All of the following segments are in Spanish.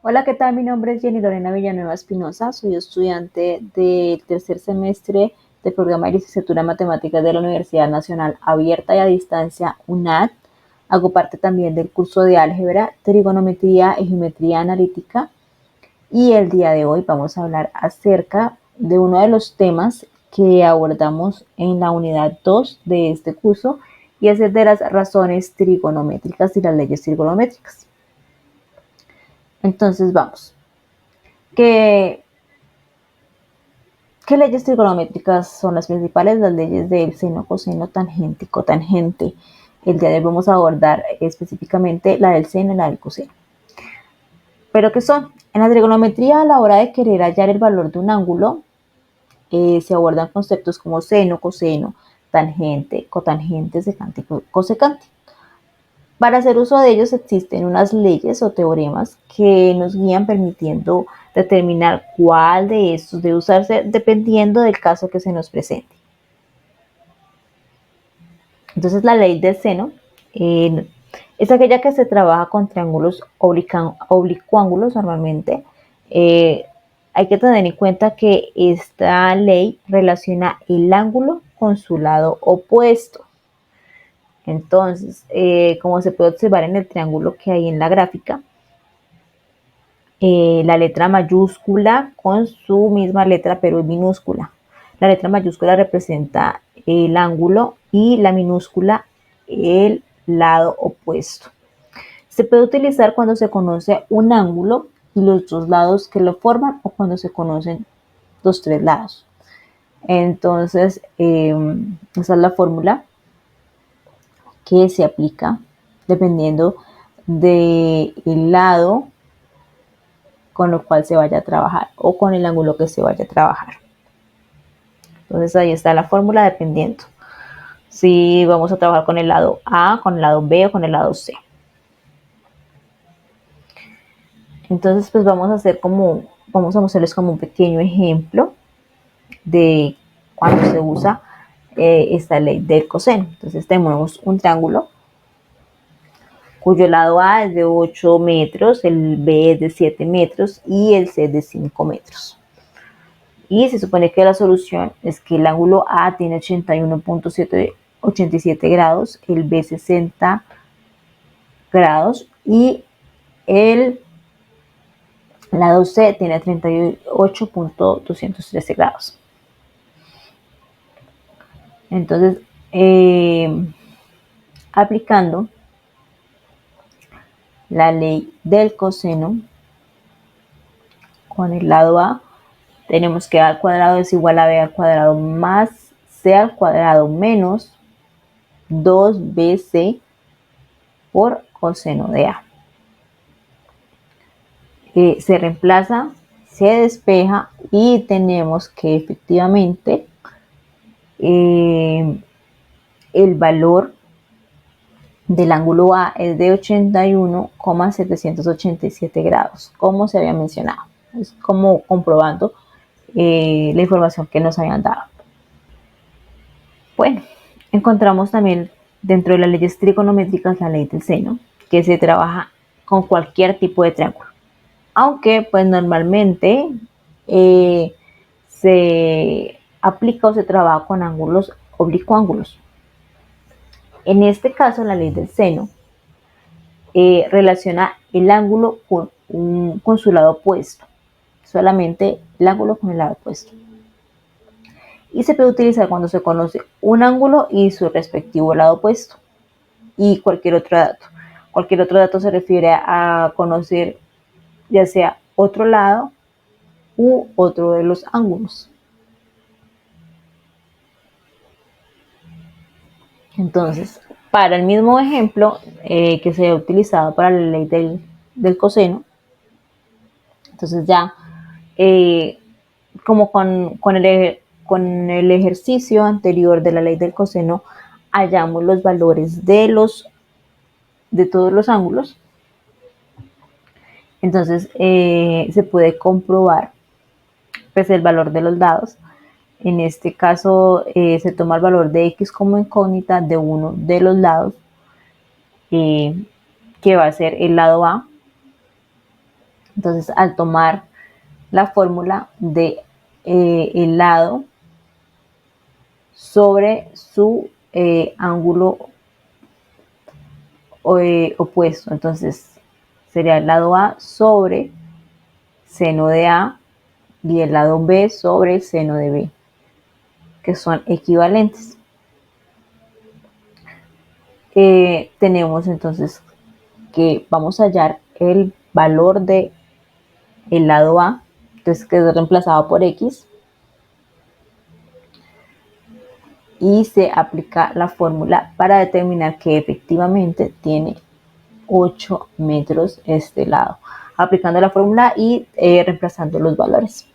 Hola, ¿qué tal? Mi nombre es Jenny Lorena Villanueva Espinosa, soy estudiante del tercer semestre del programa de licenciatura en matemáticas de la Universidad Nacional Abierta y a Distancia UNAD. Hago parte también del curso de álgebra, trigonometría y geometría analítica y el día de hoy vamos a hablar acerca de uno de los temas que abordamos en la unidad 2 de este curso y es el de las razones trigonométricas y las leyes trigonométricas. Entonces vamos. ¿Qué, ¿Qué leyes trigonométricas son las principales? Las leyes del seno, coseno, tangente y cotangente. El día de hoy vamos a abordar específicamente la del seno y la del coseno. ¿Pero qué son? En la trigonometría, a la hora de querer hallar el valor de un ángulo, se abordan conceptos como seno, coseno, tangente, cotangente, secante y cosecante. Para hacer uso de ellos existen unas leyes o teoremas que nos guían permitiendo determinar cuál de estos debe usarse dependiendo del caso que se nos presente. Entonces la ley del seno es aquella que se trabaja con triángulos oblicuángulos normalmente. Hay que tener en cuenta que esta ley relaciona el ángulo con su lado opuesto. Entonces, como se puede observar en el triángulo que hay en la gráfica, la letra mayúscula con su misma letra pero en minúscula. La letra mayúscula representa el ángulo y la minúscula el lado opuesto. Se puede utilizar cuando se conoce un ángulo y los dos lados que lo forman o cuando se conocen los tres lados. Entonces, esa es la fórmula que se aplica dependiendo del lado con lo cual se vaya a trabajar o con el ángulo que se vaya a trabajar. Entonces ahí está la fórmula dependiendo si vamos a trabajar con el lado A, con el lado B o con el lado C. Entonces pues vamos a mostrarles como un pequeño ejemplo de cuando se usa esta ley del coseno. Entonces tenemos un triángulo cuyo lado A es de 8 metros, el B es de 7 metros y el C es de 5 metros. Y se supone que la solución es que el ángulo A tiene 81.87 grados, el B 60 grados y el lado C tiene 38.213 grados. Entonces, aplicando la ley del coseno con el lado A, tenemos que A al cuadrado es igual a B al cuadrado más C al cuadrado menos 2BC por coseno de A. Se reemplaza, se despeja y tenemos que efectivamente el valor del ángulo A es de 81,787 grados, como se había mencionado. Es como comprobando la información que nos habían dado. Bueno, encontramos también dentro de las leyes trigonométricas la ley del seno, que se trabaja con cualquier tipo de triángulo. Aunque pues normalmente se aplica o se trabaja con ángulos oblicuángulos. En este caso, la ley del seno relaciona el ángulo con su lado opuesto, solamente el ángulo con el lado opuesto. Y se puede utilizar cuando se conoce un ángulo y su respectivo lado opuesto y cualquier otro dato. Cualquier otro dato se refiere a conocer ya sea otro lado u otro de los ángulos. Entonces, para el mismo ejemplo que se ha utilizado para la ley del coseno, entonces ya como con el ejercicio anterior de la ley del coseno, hallamos los valores de todos los ángulos. Entonces se puede comprobar pues, el valor de los lados. En este caso se toma el valor de x como incógnita de uno de los lados, que va a ser el lado A, Entonces, al tomar la fórmula de el lado sobre su ángulo opuesto, entonces sería el lado A sobre seno de A y el lado B sobre seno de B, que son equivalentes. Tenemos entonces que vamos a hallar el valor de el lado A, entonces que es reemplazado por X, y se aplica la fórmula para determinar que efectivamente tiene 8 metros este lado, aplicando la fórmula y reemplazando los valores.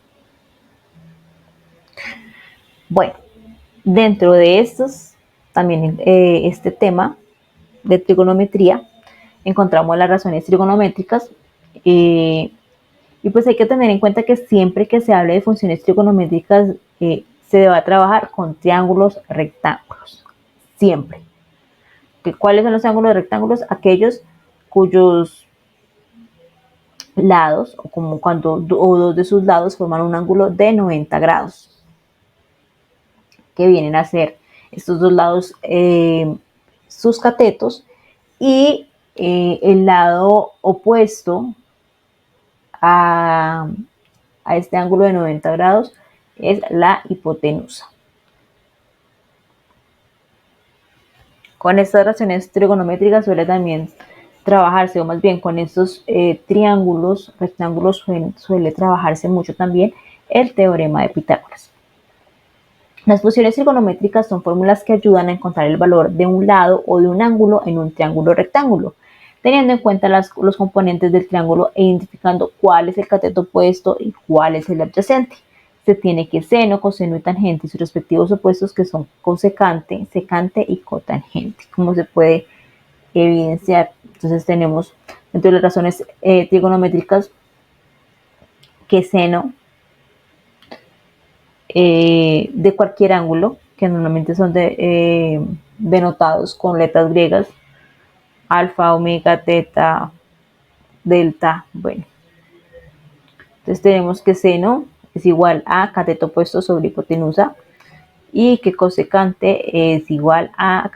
Bueno, dentro de estos, también este tema de trigonometría, encontramos las razones trigonométricas. Y pues hay que tener en cuenta que siempre que se hable de funciones trigonométricas se va a trabajar con triángulos rectángulos. Siempre. ¿Cuáles son los ángulos rectángulos? Aquellos cuyos lados, o como cuando o dos de sus lados forman un ángulo de 90 grados. Que vienen a ser estos dos lados sus catetos, y el lado opuesto a este ángulo de 90 grados es la hipotenusa. Con estas razones trigonométricas suele también trabajarse, o más bien con estos triángulos, rectángulos, suele trabajarse mucho también el teorema de Pitágoras. Las funciones trigonométricas son fórmulas que ayudan a encontrar el valor de un lado o de un ángulo en un triángulo rectángulo, teniendo en cuenta los componentes del triángulo e identificando cuál es el cateto opuesto y cuál es el adyacente. Se tiene que seno, coseno y tangente y sus respectivos opuestos, que son cosecante, secante y cotangente, como se puede evidenciar. Entonces tenemos entre las razones trigonométricas que seno de cualquier ángulo, que normalmente son denotados con letras griegas, alfa, omega, teta, delta, bueno. Entonces tenemos que seno es igual a cateto opuesto sobre hipotenusa, y que cosecante es igual a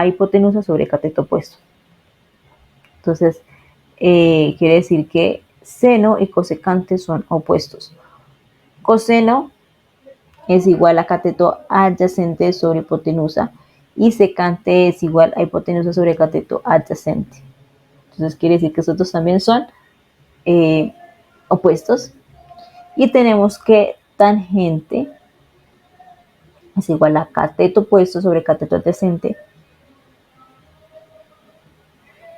hipotenusa sobre cateto opuesto. Entonces, quiere decir que seno y cosecante son opuestos. Coseno es igual a cateto adyacente sobre hipotenusa, y secante es igual a hipotenusa sobre cateto adyacente. Entonces quiere decir que estos dos también son opuestos. Y tenemos que tangente es igual a cateto opuesto sobre cateto adyacente,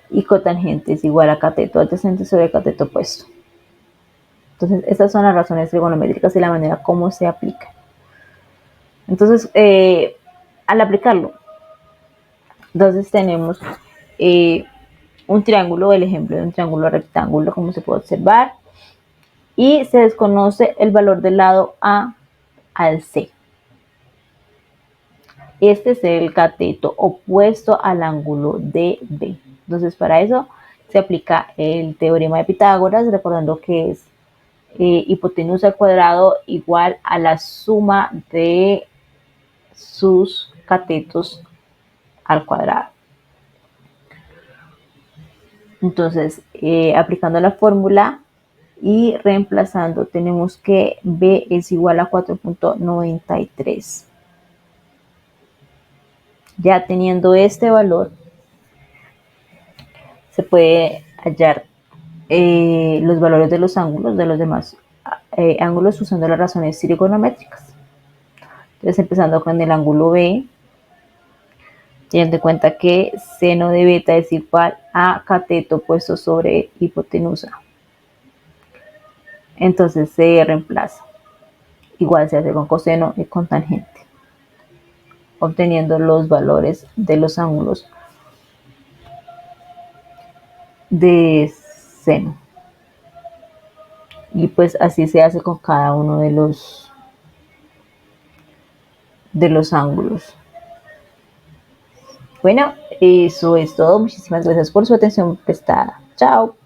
y cotangente es igual a cateto adyacente sobre cateto opuesto. Entonces, estas son las razones trigonométricas y la manera como se aplican. Entonces, al aplicarlo, entonces tenemos un triángulo, el ejemplo de un triángulo rectángulo, como se puede observar, y se desconoce el valor del lado A al C. Este es el cateto opuesto al ángulo DB. Entonces, para eso se aplica el teorema de Pitágoras, recordando que es hipotenusa al cuadrado igual a la suma de sus catetos al cuadrado. Entonces, aplicando la fórmula y reemplazando, tenemos que B es igual a 4.93. Ya teniendo este valor, se puede hallar los valores de los ángulos, de los demás ángulos, usando las razones trigonométricas. Entonces, empezando con el ángulo B, teniendo en cuenta que seno de beta es igual a cateto opuesto sobre hipotenusa. Entonces se reemplaza. Igual se hace con coseno y con tangente, obteniendo los valores de los ángulos de seno. Y pues así se hace con cada uno de los ángulos. Bueno, eso es todo. Muchísimas gracias por su atención prestada. Chao.